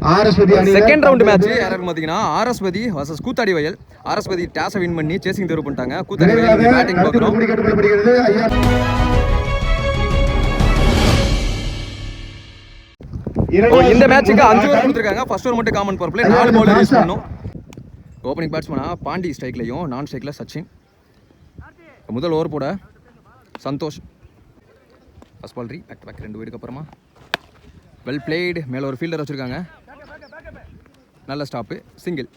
Second round match யாராவது பாத்தீங்கன்னா ஆர்எஸ்பதி vs கூத்தாடி வயல். ஆர்எஸ்பதி டாஸை வின் பண்ணி சேசிங் தேர்வு பண்ணிட்டாங்க. கூத்தாடி வயல் பேட்டிங் பார்க்கணும். இந்த மேட்சுக்கு 5 ஓவர் கொடுத்துருக்காங்க. ஃபர்ஸ்ட் ஓவர் மட்டும் common power play, 4 bowler use பண்ணணும். ஓப்பனிங் பேட்ஸ்மேனா பாண்டி ஸ்ட்ரைக்லையும் நான் ஸ்ட்ரைக்ல சச்சின். முதல் ஓவர் போட Santhosh. First ball back to back 2 வீடுக்கு அப்புறமா வெல் பிளேடு. மேலே ஒரு ஃபீல்டர் வச்சுருக்காங்க. நல்ல ஸ்டாப்பு, சிங்கிள்.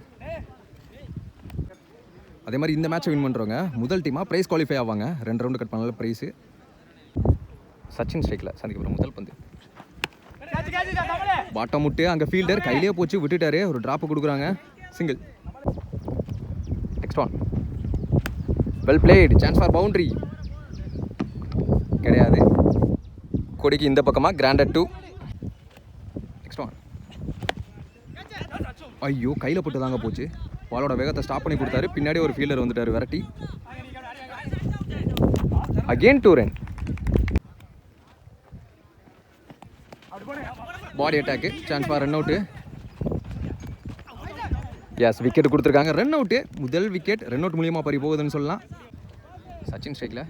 அதே மாதிரி இந்த மேட்சை வின் பண்ணுறவங்க முதல் டீமாக ப்ரைஸ் குவாலிஃபை ஆவாங்க. 2 ரவுண்டு கட் பண்ணல ப்ரைஸு. சச்சின் ஸ்ட்ரைக்கில் சந்திக்கப்புறம் முதல் பந்து பாட்டம் முட்டு. அங்கே ஃபீல்டர் கையிலே போச்சு, விட்டுட்டாரு. ஒரு ட்ராப்பு கொடுக்குறாங்க, single. Next one well blade. Chance for boundary கிடையாது. கொடிக்கு இந்த பக்கமாக கிராண்டட் 2. Next one. ஐயோ கையில் போட்டு தாங்க போச்சு. பாலோட வேகத்தை ஸ்டாப் பண்ணி கொடுத்தாரு. பின்னாடி ஒரு ஃபீல்டர் வந்துட்டார் விரட்டி. Again 2 run. Body attack. Chance for run out. Yes wicket கொடுத்துருக்காங்க. Run out. முதல் விக்கெட் ரன் அவுட் மூலியமாக பறி போகுதுன்னு சொல்லலாம். சச்சின் ஸ்ட்ரைக்கில்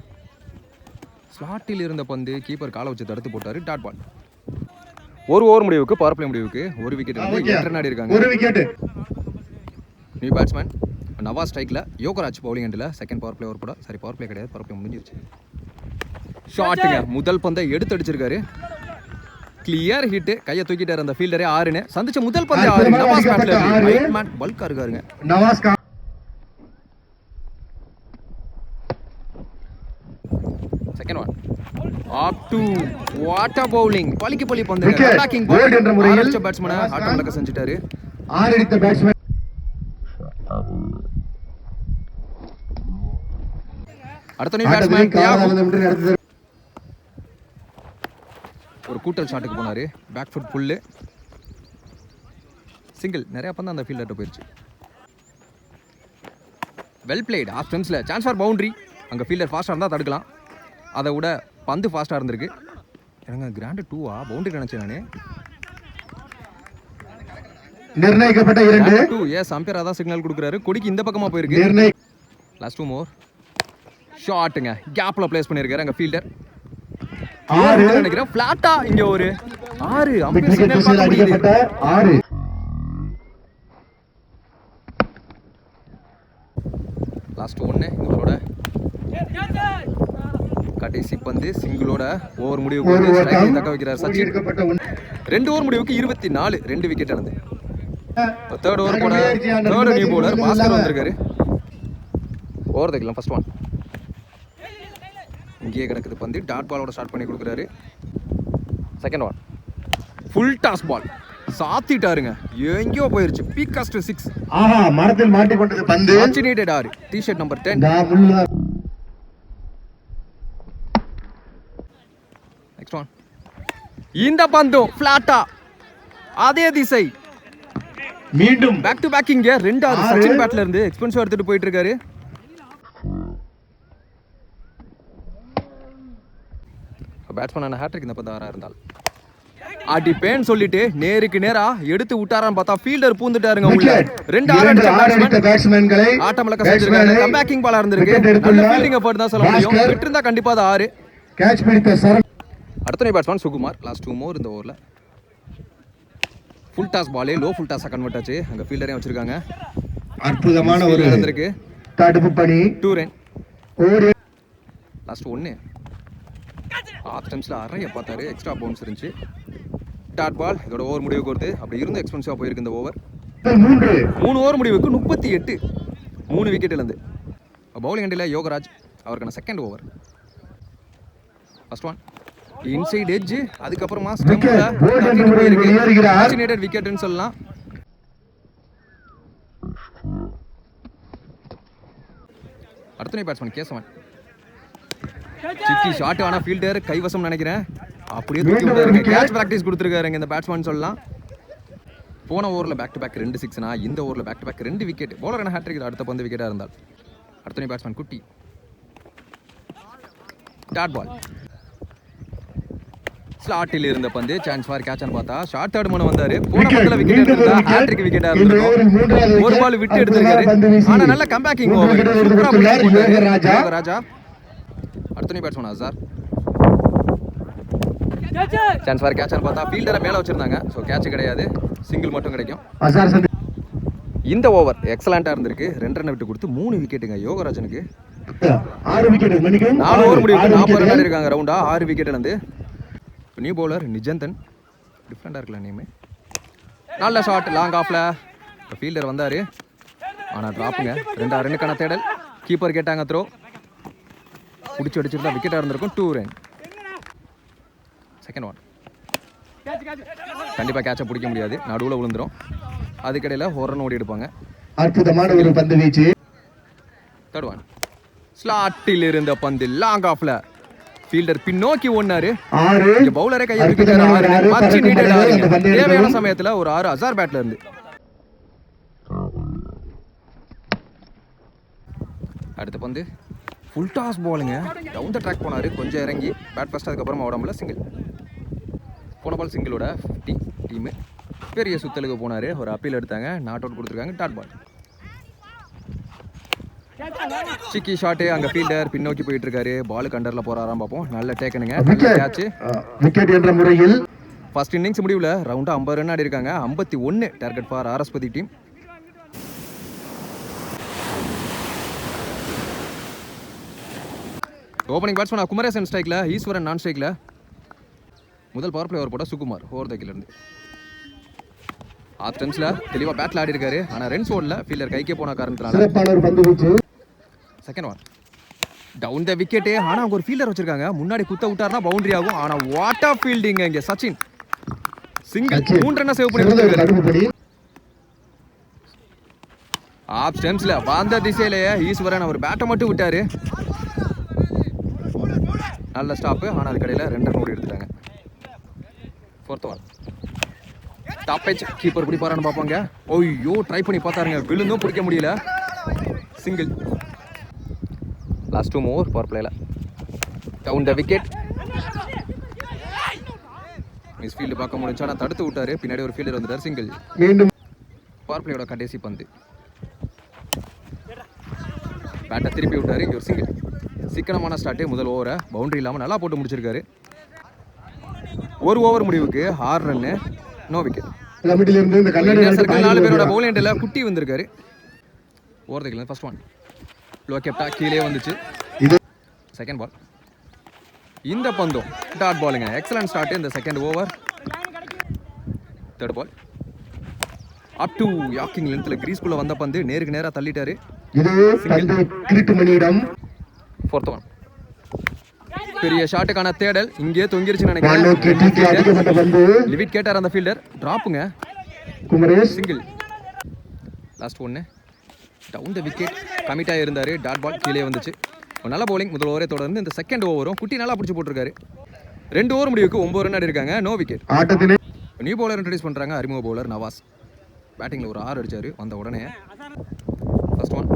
ஸ்லாட்டில் இருந்த பந்து கீப்பர் காலை வச்சு தடுத்து போட்டார். Dot ball. ஒரு ஓவர் முடிவுக்கு பவர் பிளே முடிவுக்கு ஒரு விக்கெட் வந்து 8 ரன் ஆடி இருக்காங்க. நியூ பேட்ஸ்மேன் நவாஸ் ஸ்ட்ரைக்கில் யோகராஜ் பவுலிங் எண்டில் செகண்ட் பவர் பிளே ஓவர் போட. சரி பவர் பிளே கிடையாது, பவர் பிளே முடிஞ்சிருச்சு. ஷாட்டுங்க. முதல் பந்தை எடுத்து அடிச்சிருக்காரு. Clear hit. கையை தூக்கிட்டாரு அந்த ஃபீல்டரே. 6 சந்திச்ச முதல் பந்து 6. நவாஸ் பேட்ல ரைட் மேன் பல்கா இருக்காருங்க. Nawaz second one up to water bowling. பலிக்கு பலி பந்து அட்டாக்கிங் பால் என்ற முறையில் ஆரம்பிச்ச பேட்ஸ்மேனை ஆட்டம் இழக்க செஞ்சிட்டாரு. 6 அடித்த பேட்ஸ்மேன். அடுத்த நியூ பேட்ஸ்மேன் தியாகு ஒரு கூட்டல் ஷாட்டுக்கு போனாரு. Back foot pull, single. நிறைய பந்து அந்த ஃபீல்டர்ட்ட போயிடுச்சு. Well played. ஆஃப் ஸ்டெம்ஸில் சான்ஸ் ஃபார் பவுண்டரி. அங்கே ஃபீல்டர் ஃபாஸ்ட்டாக இருந்தால் தடுக்கலாம். அதை விட பந்து ஃபாஸ்ட்டாக இருந்திருக்கு. எனக்கு கிராண்டு 2 பவுண்டரி நினச்சேன் நான். நிர்ணயிக்கப்பட்ட 2. எஸ் அம்பையர் அதான் சிக்னல் கொடுக்குறாரு. கொடிக்கு இந்த பக்கமாக போயிருக்கு. லாஸ்ட் 2 மோர் ஷாட்டுங்க. கேப்பில் பிளேஸ் பண்ணியிருக்காரு அங்கே ஃபீல்டர். நினைக்கிறேன் பிளாட்டா இங்க ஒரு 6 அடிக்கப்பட்ட 6. லாஸ்ட் 1 இவரோட கடைசி பந்து சிங்கிளோட ஓவர் முடிவுக்கு தக்க வைக்கிறார் சச்சின். 2 ஓவர் முடிவுக்கு 24 2 விக்கெட் இழந்து. தேர்ட் ஓவர் போட தேர்ட் நியூ பவுலர் பாஸ்கர் வந்திருக்காரு. ஓவர் தைக்கலாம். ஃபர்ஸ்ட் ஒன் இங்கேயே கிடக்குது பந்து. டாட் பாலோட ஸ்டார்ட் பண்ணி கொடுக்குறாரு. Second one full toss ball சாத்திட்டாருங்க. எங்கேயோ போயிருச்சு. பீகாஸ்ட் 6. ஆஹா மரத்தில் மாட்டிக்கொண்டது பந்து. ஃபார்ச்சுனேட்டட் 6. T-shirt number 10. Next one. இந்த பந்து ஃபிளாட்டா அதே திசை. மீண்டும் பேக் டு பேக். இங்க 2வது சச்சின் பேட்ல இருந்து எக்ஸ்பென்சிவ் எடுத்துட்டு போயிட்டு இருக்காரு. பேட்ஸ்மேன் ஹேட்ரிக் இந்த பந்து 6 இருந்தால் அடிப்பேன்னு சொல்லிட்டு நேருக்கு நேரா எடுத்து விட்டாரான்னு பார்த்தா ஃபீல்டர் பூந்துட்டாருங்க உள்ள. 2 6 அடிச்ச பேட்ஸ்மேன்களை ஆட்டம் இழக்க செஞ்சிருக்காங்க. கம்பேக்கிங் பாலா இருந்திருக்கு. நல்ல ஃபீல்டிங் எஃபர்ட் தான் சொல்ல முடியும். விட்டு இருந்தா கண்டிப்பா அது 6. கேட்ச் பிடித்த சரண். அடுத்த பேட்ஸ்மேன் சுகுமார். லாஸ்ட் 2 மோர் இந்த ஓவர்ல. ஃபுல் டாஸ் பாலே லோ ஃபுல் டாஸா கன்வெர்ட் ஆச்சு. அங்க ஃபீல்டரையும் வச்சிருக்காங்க. அற்புதமான ஒரு நடந்திருக்கு. தடுப்பு பணி. 2 ரன். லாஸ்ட் 1 ஆஃப் ஸ்டெம்ஸ்ல அறைய பார்த்தாரு. எக்ஸ்ட்ரா பவுன்ஸ் இருந்துச்சு. Dot ball. இதோட ஓவர் முடிவுக்கு வருது. அப்படி இருந்து எக்ஸ்பென்சிவா போயிருக்கு இந்த ஓவர். 3 ஓவர் முடிவுக்கு 38 3 விக்கெட் இழந்து. பவுலிங் எண்டில் யோகராஜ். அவருக்கான second over. First one inside edge. அதுக்கப்புறமா ஸ்டெம்ப்ல ஃபார்ச்சுனேட்டட் விக்கெட்னு சொல்லலாம். அடுத்த பேட்ஸ்மேன் கேசவன். சிக்கி ஷாட் ஆன ஃபீல்டர் கைவசம் நினைக்கிறேன். அப்படியே தூக்கி விட்டாருங்க. கேட்ச் பிராக்டிஸ் கொடுத்துருக்காருங்க இந்த பேட்ஸ்மேன் சொல்லலாம். போன ஓவரில் பேக் டு பேக் 2 6னா இந்த ஓவரில் back to back 2 wicket. Bowler என்ன ஹேட்ரிக். அடுத்த பந்து விக்கெட்டாக இருந்தால். அடுத்த பேட்ஸ்மேன் குட்டி. டாட் பால் ஸ்லாட்டில் இருந்த பந்து சான்ஸ் ஃபார் கேட்ச்னு பார்த்தா ஷார்ட் தேர்ட் மன வந்தாரு. போன Wicket. பந்தில் விக்கெட் மீண்டும் எடுத்திருந்தா ஒரு wicket. ஹேட்ரிக் விக்கெட்டா இந்த ஓவரில் இருந்திருக்கும். மூன்றாவது ஒரு wicket. பால் விட்டு அற்புதமான எடுத்திருக்காரு. பந்து வீசி ஆனா நல்ல கம்பேக்கிங் மூன்று ஓவர். wicket சூப்பரா எடுத்துள்ளார் போட்டாரு யோகராஜா. யோகராஜா. அடுத்த நீ பேட்ஸ்மேன் அசார். சான்ஸ் ஃபார் கேட்ச்னு பார்த்தா ஃபீல்டரை மேல வச்சிருந்தாங்க. சோ கேட்ச் கிடையாது, சிங்கிள் மட்டும் கிடைக்கும். அசார் சந்தி இந்த ஓவர் எக்ஸலண்டா இருந்திருக்கு. 2 ரன் விட்டு கொடுத்து 3 விக்கெட்டுங்க யோகராஜனுக்கு. 6 விக்கெட் மணிக்கும் 4 ஓவர் முடிவுக்கு 6 40 ரன் wicket. இருக்காங்க ரவுண்டா. 6 விக்கெட் இழந்து நியூ பவுலர் நிஜந்தன். டிஃப்ரெண்டா இருக்குல்ல நேம். நல்ல ஷாட் லாங் ஆஃப்ல ஃபீல்டர் வந்தாரு. ஆனா டிராப்புங்க. 2 ரன்னுக்கான தேடல். கீப்பர் கேட்டாங்க த்ரோ. பிடிச்சி அடிச்சிருந்தா விக்கெட்டா இருந்திருக்கும். 2 ரன். Second one. கண்டிப்பா கேட்சை பிடிக்க முடியாது, நடுவுல விழுந்துரும். அதுக்கடையில ஒரு ரன் ஓடி எடுப்பாங்க. அற்புதமான ஒரு பந்து வீச்சு. Third one. ஸ்லாட்டில் இருந்த பந்து லாங் ஆஃப்ல ஃபீல்டர் பின்னோக்கி ஓடினாரு. 6 இங்க பவுலரே கையை தூக்கிட்டாரு. 6 ரன். மச் நீடட் ஆகுங்க. தேவையான சமயத்துல ஒரு 6 அசார் பேட்ல இருந்து. அடுத்த பந்து ஃபுல் டாஸ் பாலுங்க. டவுன் த ட்ராக் போனாரு. கொஞ்சம் இறங்கி பேட் ஃபர்ஸ்ட், அதுக்கப்புறமா உடம்புல சிங்கிள். போன பால் சிங்கிளோட 50 டீமு. பெரிய சுத்தலுக்கு போனாரு. ஒரு அப்பீல் எடுத்தாங்க, நாட் அவுட் கொடுத்துருக்காங்க. Dot ball. சிக்கி ஷாட்டு. அங்க ஃபீல்டர் பின்னோக்கி போயிட்டு இருக்காரு. பால் கண்டர்ல போறாராம் பார்ப்போம். நல்ல டேக்கனுங்க. கேட்ச். விக்கெட் என்ற முறையில் ஃபர்ஸ்ட் இன்னிங்ஸ் முடிவுல ரவுண்டா 50 ரன் ஆடி இருக்காங்க. 51 டார்கெட் ஃபார் ஆர்எஸ்பதி டீம். ஓப்பனிங் பேட்ஸ்மேன் குமரேசன் ஸ்ட்ரைக்ல, ஈஸ்வரன் நான் ஸ்ட்ரைக்ல. முதல் பவர் பிளே ஓவர் போட்ட சுகுமார் ஓவர் தைக்கில இருந்து. ஆஃப் டென்ஸ்ல தெளிவா பேட்ல ஆடி இருக்காரு. ஆனா ரன்ஸ் ஓடல. ஃபீல்டர் கைக்கே போன காரணத்தினால. சிறப்பான ஒரு பந்து வீச்சு. Second one. Down the wicket. ஆனா அங்க ஒரு ஃபீல்டர் வச்சிருக்காங்க. முன்னாடி குத்த விட்டாருன்னா பவுண்டரி ஆகும். ஆனா வாட் ஆஃப் ஃபீல்டிங் இங்க சச்சின். சிங்கிள் 3 ரன்னை சேவ் பண்ணி கொடுத்திருக்காரு. ஆஃப் ஸ்டெம்ஸ்ல வந்த திசையிலேயே ஈஸ்வரன் அவர் பேட்டை மட்டும் விட்டாரு. நல்ல ஸ்டாப். ஆனா அது கடையில 2 ரன் ஓடி எடுத்துட்டாங்க. Fourth one. டாப்பேஜ். கீப்பர் பிடிப்பாரான்னு பார்ப்பாங்க. ஓய்யோ ட்ரை பண்ணி பார்த்தாருங்க. விழுந்தும் பிடிக்க முடியல. சிங்கிள். லாஸ்ட் 2 ஓவர் பவர் பிளேல. Down the wicket. Miss field பார்க்க முடிஞ்சு. ஆனால் தடுத்து விட்டாரு. பின்னாடி ஒரு ஃபீல்டர் வந்துட்டார். சிங்கிள். மீண்டும் பவர் பிளேயோட கடைசி பந்து. பேட்டை திருப்பி விட்டாரு. இங்கே ஒரு சிங்கிள். சிக்கனமான ஸ்டார்ட்டு. முதல் ஓவரை பவுண்டரி இல்லாமல் நல்லா போட்டு முடிச்சிருக்காரு. ஒரு ஓவர் முடிவுக்கு 6 ரன்னு, நோ விக்கெட். கமிட்டில இருந்து இந்த கண்ணாடி 4 பேரோட பவுலண்ட்ல குட்டி வந்திருக்காரு. ஓவர் தைக்கல. First one. லோ கேப்டா கீழே வந்துச்சு. Second ball. இந்த பந்தும் டாட் பாலுங்க. எக்ஸலன்ட் ஸ்டார்ட் இந்த second over. Third ball. Up to yorking லென்த்ல கிரீஸ்குள்ள வந்த பந்து நேருக்கு நேரா தள்ளிட்டாரு. இது பந்து கிரிட்டு மணியிடம். Fourth one. பெரிய ஷாட்டுக்கான தேடல். இங்கே தொங்கிருச்சுன்னு அடிக்கப்பட்ட நினைக்கிறேன். பந்து. லிவிட் கேட்டார் அந்த ஃபீல்டர். டிராப்புங்க. குமரேஷ். சிங்கிள். லாஸ்ட் ஒன்னு. Down the wicket. கமிட்டாக இருந்தார். டாட் பால் கீழே வந்துச்சு. நல்ல பவுலிங் முதல் ஓவரே தொடர்ந்து இந்த செகண்ட் ஓவரும் குட்டி நல்லா பிடிச்சி போட்டிருக்காரு. 2 ஓவர் முடிவுக்கு 9 ரன் ஆடி இருக்காங்க. No wicket. ஆட்டத்திலே நியூ பவுலர் இன்ட்ரடியூஸ் பண்ணுறாங்க. அறிமுக பவுலர் நவாஸ். பேட்டிங்கில் ஒரு 6 அடிச்சாரு வந்த உடனே. First one.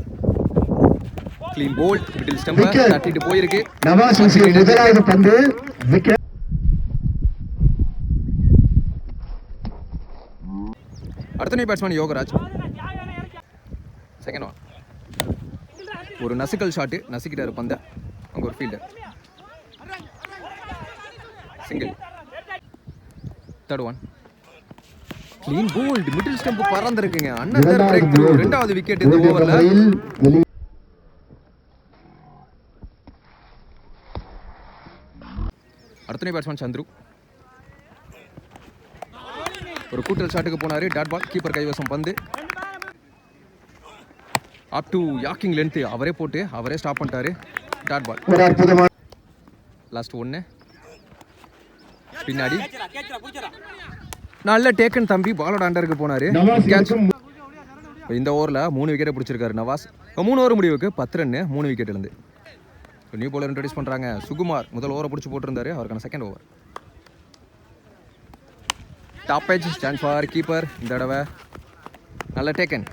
Clean bowled. Middle ஸ்டம்பை தட்டிட்டு போயிருக்கு. நவாஸ் முதலாவது பந்து விக்கெட். அடுத்த new batsman Yogaraj. Second one. ஒரு நசுக்கல் ஷாட்டு. நசுக்கிட்டாரு பந்த. அங்கே ஒரு fielder. Single. Third one. Clean bowled. Middle stump பறந்துருக்குங்க. Another breakthrough. 2வது விக்கெட் இந்த ஓவர்ல. அடுத்த நியூ பேட்ஸ்மேன் சந்துரு. ஒரு கூட்டல் ஷாட்டுக்கு போனாரு. Dot ball. கீப்பர் கைவசம் பந்து. அப் டு யாக்கிங் லென்த். அவரே போட்டு அவரே ஸ்டாப் பண்ணிட்டாரு. Dot ball. லாஸ்ட் ஒன்னு. பின்னாடி நல்ல டேக்கன் தம்பி. பாலோட அண்டருக்கு போனாரு. இந்த ஓவரில் 3 விக்கெட்டை பிடிச்சிருக்காரு நவாஸ். 3 ஓவர் முடிவுக்கு 10 ரன்னு, 3 விக்கெட் இருந்து. நியூ பவுலர் இன்ட்ரடியூஸ் பண்ணுறாங்க. சுகுமார் முதல் ஓவரை பிடிச்சி போட்டிருந்தாரு. அவருக்கான second over. Top page. Chance for keeper. இந்த தடவை நல்ல டேக்கன்.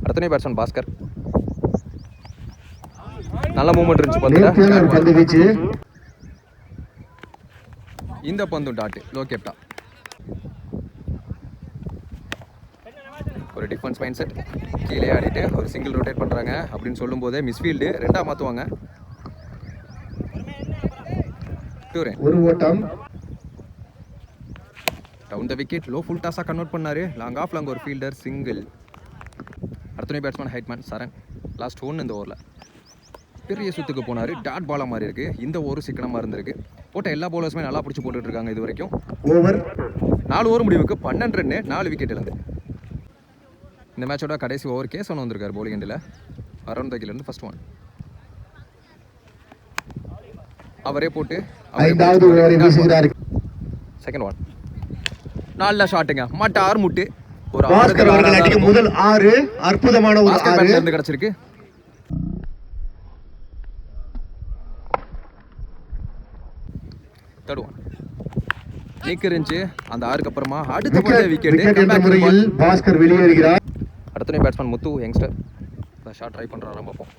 அடுத்த நியூ பேட்ஸ்மேன் பாஸ்கர். நல்ல மூவ்மெண்ட் இருந்துச்சு. இந்த பந்தும் டாட்டு லோ கேப்டா. ஒரு டிஃபென்ஸ் மைண்ட் செட் கீழே ஆடிட்டு ஒரு சிங்கிள் ரொட்டேட் பண்ணுறாங்க அப்படின்னு சொல்லும் போதே மிஸ்ஃபீல்டு 2ஆக மாற்றுவாங்க. ஒரு ஓட்டம் down the wicket low full டாஸாக கன்வெர்ட் பண்ணாரு. லாங் ஆஃப் லாங் ஒரு ஃபீல்டர் சிங்கிள். அடுத்த பேட்ஸ்மேன் ஹைட்மேன் சரண் லாஸ்ட் 1 இந்த ஓவரில் பெரிய சுத்துக்கு போனார். டாட் பாலாக மாதிரி இருக்குது. இந்த ஓவரும் சிக்கனமாக இருந்திருக்கு. போட்ட எல்லா பவுலர்ஸுமே நல்லா பிடிச்சி போட்டுட்டு இருக்காங்க இது வரைக்கும். ஓவர் 4 ஓவர் முடிவுக்கு 12 ரன்னு 4 விக்கெட் இழந்து. இந்த மேட்சோட கடைசி ஓவர் கேஸ் ஒன்று வந்திருக்காரு போலிங் எண்டில். அரௌண்ட் த கீழேருந்து ஃபர்ஸ்ட் ஒன் அவரே போட்டு 5வது ஓவரை வீசுகிறார். செகண்ட் ஒன் நல்ல ஷாட்டுங்க. மட்ட 6 முட்டு ஒரு பாஸ்கர் அவர்கள் அடிக்கும் முதல் 6 அற்புதமான ஒரு 6 இருந்து கிடைச்சிருக்கு. தேர்ட் ஒன் நீக்கு இருந்துச்சு. அந்த 6க்கு அப்புறமா அடுத்த போட்ட விக்கெட் என்ற முறையில் விக்கெட். பாஸ்கர் வெளியேறுகிறார். அடுத்த பேட்ஸ்மேன் முத்து யங்ஸ்டர் ஷாட் ட்ரை பண்ணுறாரு. பார்ப்போம்.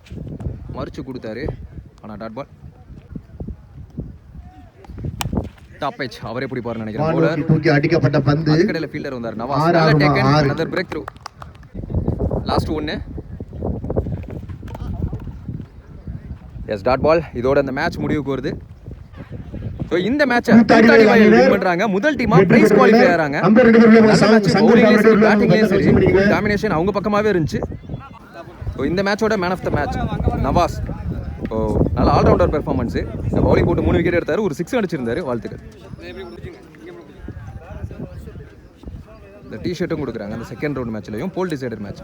மறிச்சு கொடுத்தாரு ஆனால் டாட் பால் டாப் எச் அவரே பிடிப்பாருன்னு நினைக்கிறேன். பவுலர் தூக்கி அடிக்கப்பட்ட பந்து கடையில் ஃபீல்டர் வந்தார் நவாஸ். நல்ல taken another break through. Last 1 எஸ் டாட் பால். இதோட இந்த மேட்ச் முடிவுக்கு வருது. ஸோ இந்த மேட்சை வின் பண்றாங்க. முதல் டீமா பிரைஸ் குவாலிஃபை ஆறாங்க. பேட்டிங்லேயும் சரி டாமினேஷன் அவங்க பக்கமாகவே இருந்துச்சு. ஸோ இந்த மேட்சோட man of the match Nawaz. So நல்ல ஆல்ரவுண்டர் பெர்ஃபார்மன்ஸு. பவுலிங் போட்டு 3 விக்கெட் எடுத்தார். ஒரு 6 அடிச்சிருந்தாரு. வாழ்த்துக்கள். இந்த டிஷர்ட்டும் கொடுக்குறாங்க அந்த செகண்ட் ரவுண்ட் மேட்ச்லையும் போல் டிசைடர் மேட்ச்.